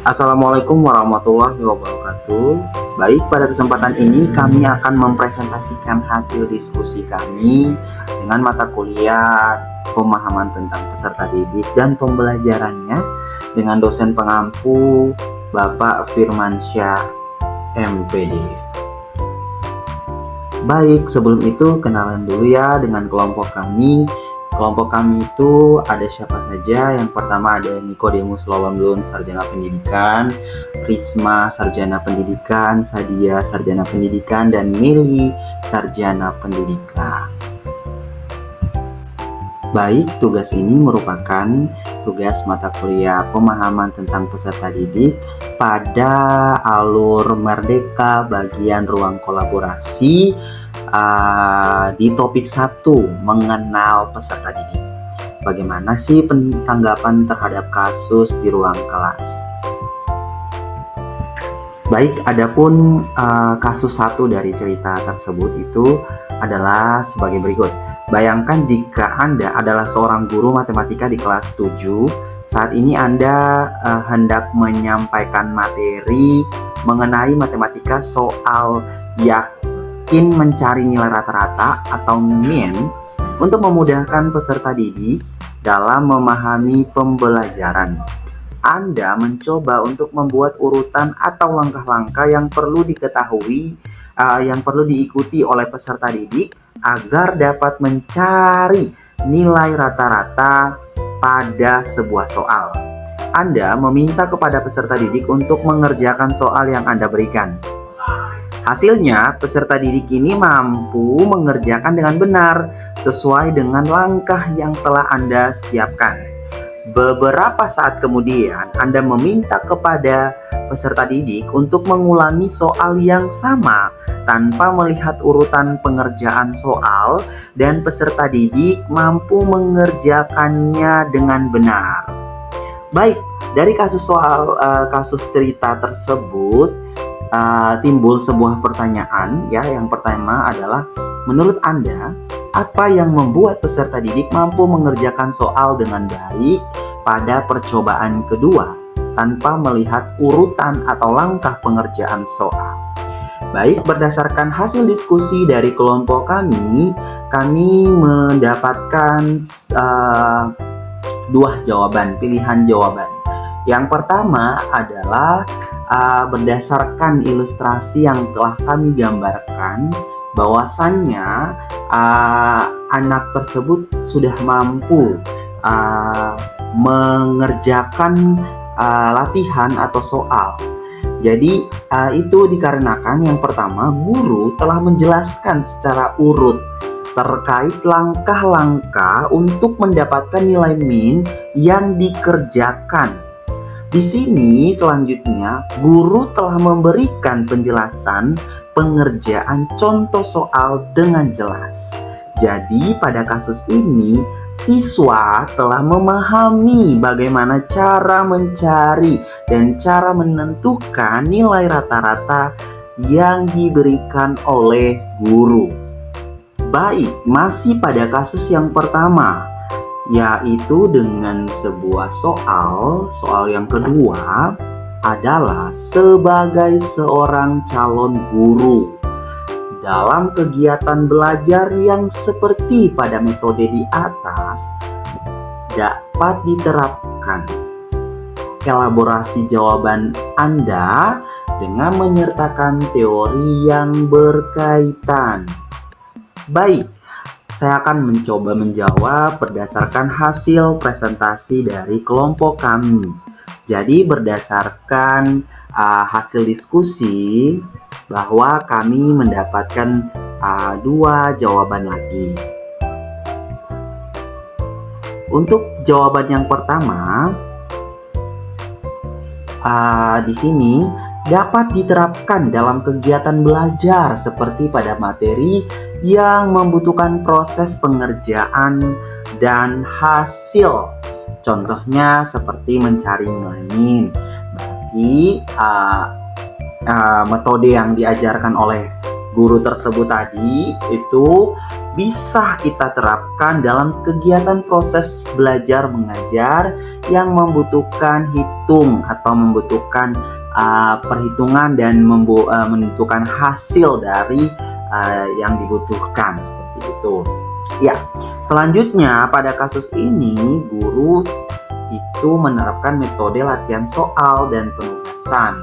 Assalamualaikum warahmatullahi wabarakatuh. Baik, pada kesempatan ini kami akan mempresentasikan hasil diskusi kami dengan mata kuliah pemahaman tentang peserta didik dan pembelajarannya dengan dosen pengampu Bapak Firmansyah MPD. Baik, sebelum itu kenalan dulu ya dengan kelompok kami. Kelompok kami itu ada siapa saja? Yang pertama ada Nikodemus Lawamlun, Sarjana Pendidikan, Risma, Sarjana Pendidikan, Sadia, Sarjana Pendidikan, dan Mili, Sarjana Pendidikan. Baik, tugas ini merupakan tugas mata kuliah pemahaman tentang peserta didik pada alur Merdeka bagian ruang kolaborasi di topik 1, mengenal peserta didik. Bagaimana sih tanggapan terhadap kasus di ruang kelas? Baik, adapun kasus 1 dari cerita tersebut itu adalah sebagai berikut. Bayangkan jika Anda adalah seorang guru matematika di kelas 7. Saat ini Anda hendak menyampaikan materi mengenai matematika soal yakin mencari nilai rata-rata atau min untuk memudahkan peserta didik dalam memahami pembelajaran. Anda mencoba untuk membuat urutan atau langkah-langkah yang perlu diketahui, yang perlu diikuti oleh peserta didik agar dapat mencari nilai rata-rata pada sebuah soal. Anda meminta kepada peserta didik untuk mengerjakan soal yang Anda berikan. Hasilnya, peserta didik ini mampu mengerjakan dengan benar sesuai dengan langkah yang telah Anda siapkan. Beberapa saat kemudian, Anda meminta kepada peserta didik untuk mengulangi soal yang sama tanpa melihat urutan pengerjaan soal, dan peserta didik mampu mengerjakannya dengan benar. Baik, dari kasus cerita tersebut timbul sebuah pertanyaan ya. Yang pertama adalah, menurut Anda, apa yang membuat peserta didik mampu mengerjakan soal dengan baik pada percobaan kedua tanpa melihat urutan atau langkah pengerjaan soal? Baik, berdasarkan hasil diskusi dari kelompok kami mendapatkan dua pilihan jawaban. Yang pertama adalah berdasarkan ilustrasi yang telah kami gambarkan, bahwasannya anak tersebut sudah mampu mengerjakan latihan atau soal. Jadi itu dikarenakan yang pertama, guru telah menjelaskan secara urut terkait langkah-langkah untuk mendapatkan nilai min yang dikerjakan. Di sini selanjutnya guru telah memberikan penjelasan pengerjaan contoh soal dengan jelas. Jadi pada kasus ini siswa telah memahami bagaimana cara mencari dan cara menentukan nilai rata-rata yang diberikan oleh guru. Baik, masih pada kasus yang pertama, yaitu dengan sebuah soal yang kedua adalah sebagai seorang calon guru. Dalam kegiatan belajar yang seperti pada metode di atas, dapat diterapkan elaborasi jawaban Anda dengan menyertakan teori yang berkaitan. Baik, saya akan mencoba menjawab berdasarkan hasil presentasi dari kelompok kami. Jadi berdasarkan hasil diskusi, bahwa kami mendapatkan dua jawaban lagi. Untuk jawaban yang pertama, di sini dapat diterapkan dalam kegiatan belajar seperti pada materi yang membutuhkan proses pengerjaan dan hasil. Contohnya seperti mencari nilai min. Berarti metode yang diajarkan oleh guru tersebut tadi itu bisa kita terapkan dalam kegiatan proses belajar mengajar yang membutuhkan hitung atau membutuhkan perhitungan dan menentukan hasil dari yang dibutuhkan, seperti itu. Ya, selanjutnya pada kasus ini guru itu menerapkan metode latihan soal dan penugasan.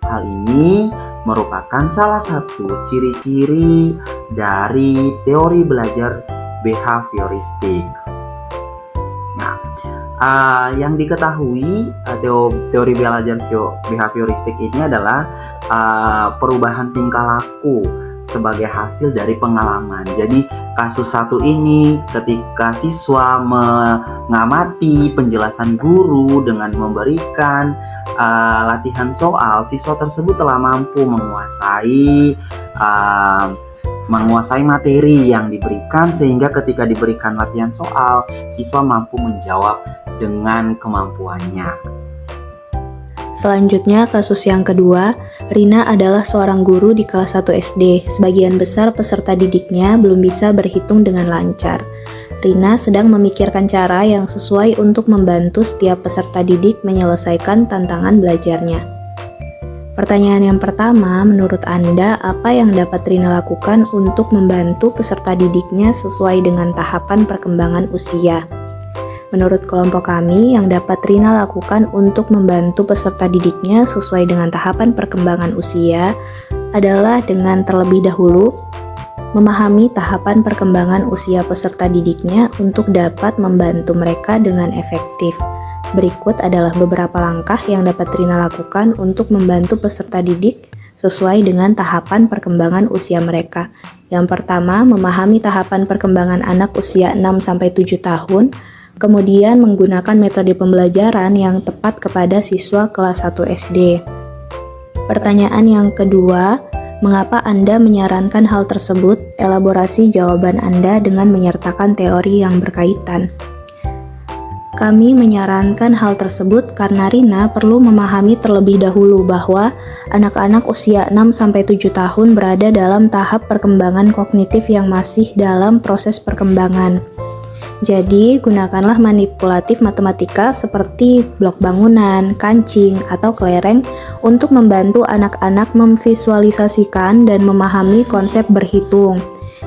Hal ini merupakan salah satu ciri-ciri dari teori belajar behavioristik. Nah, yang diketahui teori belajar behavioristik ini adalah perubahan tingkah laku sebagai hasil dari pengalaman. Jadi kasus satu ini ketika siswa mengamati penjelasan guru dengan memberikan latihan soal, siswa tersebut telah mampu menguasai materi yang diberikan, sehingga ketika diberikan latihan soal, siswa mampu menjawab dengan kemampuannya. Selanjutnya, kasus yang kedua, Rina adalah seorang guru di kelas 1 SD. Sebagian besar peserta didiknya belum bisa berhitung dengan lancar. Rina sedang memikirkan cara yang sesuai untuk membantu setiap peserta didik menyelesaikan tantangan belajarnya. Pertanyaan yang pertama, menurut Anda, apa yang dapat Rina lakukan untuk membantu peserta didiknya sesuai dengan tahapan perkembangan usia? Menurut kelompok kami, yang dapat Rina lakukan untuk membantu peserta didiknya sesuai dengan tahapan perkembangan usia adalah dengan terlebih dahulu memahami tahapan perkembangan usia peserta didiknya untuk dapat membantu mereka dengan efektif. Berikut adalah beberapa langkah yang dapat Rina lakukan untuk membantu peserta didik sesuai dengan tahapan perkembangan usia mereka. Yang pertama, memahami tahapan perkembangan anak usia 6-7 tahun, kemudian menggunakan metode pembelajaran yang tepat kepada siswa kelas 1 SD. Pertanyaan yang kedua, mengapa Anda menyarankan hal tersebut? Elaborasi jawaban Anda dengan menyertakan teori yang berkaitan. Kami menyarankan hal tersebut karena Rina perlu memahami terlebih dahulu bahwa anak-anak usia 6-7 tahun berada dalam tahap perkembangan kognitif yang masih dalam proses perkembangan. Jadi, gunakanlah manipulatif matematika seperti blok bangunan, kancing, atau kelereng untuk membantu anak-anak memvisualisasikan dan memahami konsep berhitung.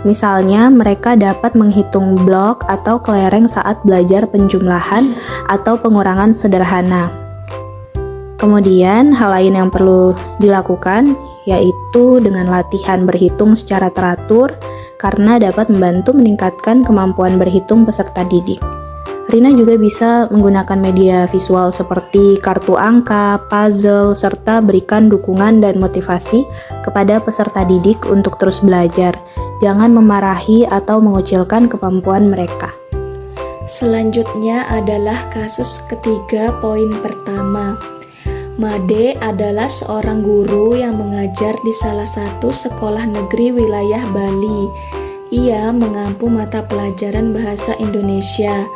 Misalnya, mereka dapat menghitung blok atau kelereng saat belajar penjumlahan atau pengurangan sederhana. Kemudian, hal lain yang perlu dilakukan yaitu dengan latihan berhitung secara teratur, karena dapat membantu meningkatkan kemampuan berhitung peserta didik. Rina juga bisa menggunakan media visual seperti kartu angka, puzzle, serta berikan dukungan dan motivasi kepada peserta didik untuk terus belajar. Jangan memarahi atau mengucilkan kemampuan mereka. Selanjutnya adalah kasus ketiga, poin pertama. Made adalah seorang guru yang mengajar di salah satu sekolah negeri wilayah Bali. Ia mengampu mata pelajaran bahasa Indonesia.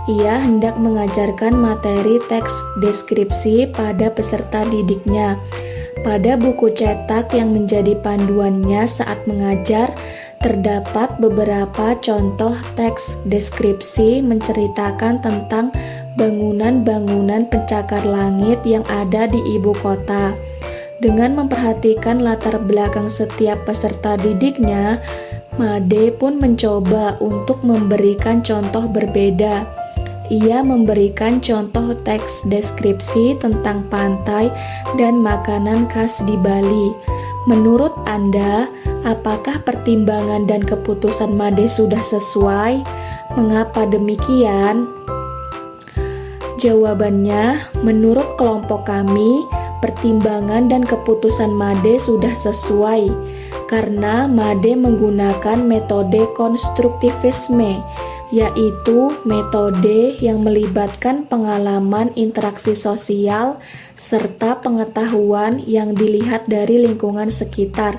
Ia hendak mengajarkan materi teks deskripsi pada peserta didiknya. Pada buku cetak yang menjadi panduannya saat mengajar, terdapat beberapa contoh teks deskripsi menceritakan tentang bangunan-bangunan pencakar langit yang ada di ibu kota. Dengan memperhatikan latar belakang setiap peserta didiknya, Made pun mencoba untuk memberikan contoh berbeda. Ia memberikan contoh teks deskripsi tentang pantai dan makanan khas di Bali. Menurut Anda, apakah pertimbangan dan keputusan Made sudah sesuai? Mengapa demikian? Jawabannya, menurut kelompok kami, pertimbangan dan keputusan Made sudah sesuai karena Made menggunakan metode konstruktivisme, yaitu metode yang melibatkan pengalaman interaksi sosial serta pengetahuan yang dilihat dari lingkungan sekitar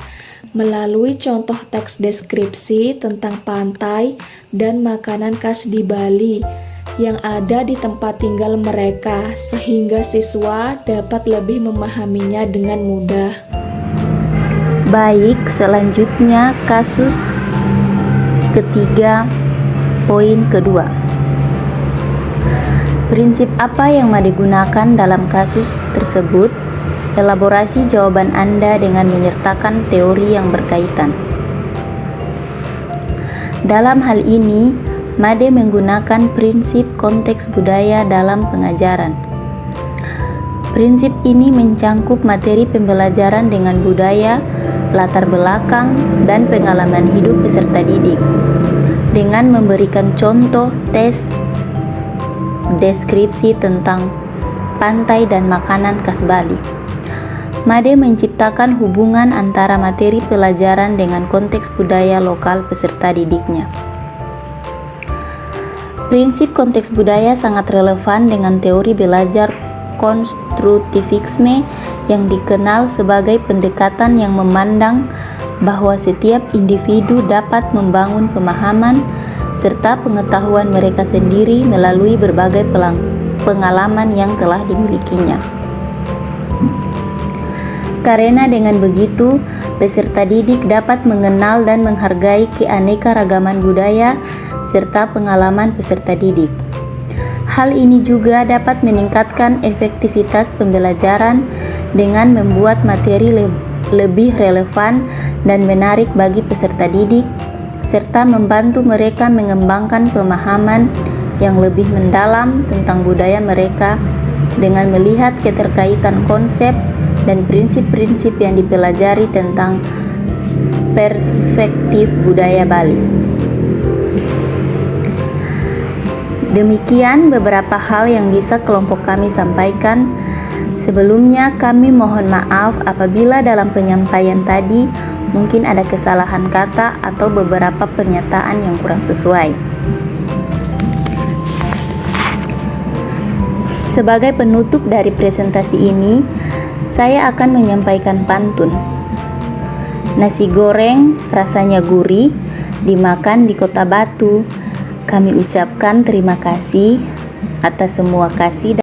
melalui contoh teks deskripsi tentang pantai dan makanan khas di Bali yang ada di tempat tinggal mereka, sehingga siswa dapat lebih memahaminya dengan mudah. Baik, selanjutnya kasus ketiga, poin kedua. Prinsip apa yang Made gunakan dalam kasus tersebut? Elaborasi jawaban Anda dengan menyertakan teori yang berkaitan. Dalam hal ini, Made menggunakan prinsip konteks budaya dalam pengajaran. Prinsip ini mencangkup materi pembelajaran dengan budaya, latar belakang, dan pengalaman hidup peserta didik, dengan memberikan contoh tes deskripsi tentang pantai dan makanan khas Bali. Made menciptakan hubungan antara materi pelajaran dengan konteks budaya lokal peserta didiknya. Prinsip konteks budaya sangat relevan dengan teori belajar konstruktivisme yang dikenal sebagai pendekatan yang memandang bahwa setiap individu dapat membangun pemahaman serta pengetahuan mereka sendiri melalui berbagai pengalaman yang telah dimilikinya. Karena dengan begitu, peserta didik dapat mengenal dan menghargai keanekaragaman budaya serta pengalaman peserta didik. Hal ini juga dapat meningkatkan efektivitas pembelajaran dengan membuat materi lebih relevan dan menarik bagi peserta didik, serta membantu mereka mengembangkan pemahaman yang lebih mendalam tentang budaya mereka dengan melihat keterkaitan konsep dan prinsip-prinsip yang dipelajari tentang perspektif budaya Bali. Demikian beberapa hal yang bisa kelompok kami sampaikan. Sebelumnya kami mohon maaf apabila dalam penyampaian tadi mungkin ada kesalahan kata atau beberapa pernyataan yang kurang sesuai. Sebagai penutup dari presentasi ini, saya akan menyampaikan pantun. Nasi goreng rasanya gurih, dimakan di Kota Batu. Kami ucapkan terima kasih atas semua kasih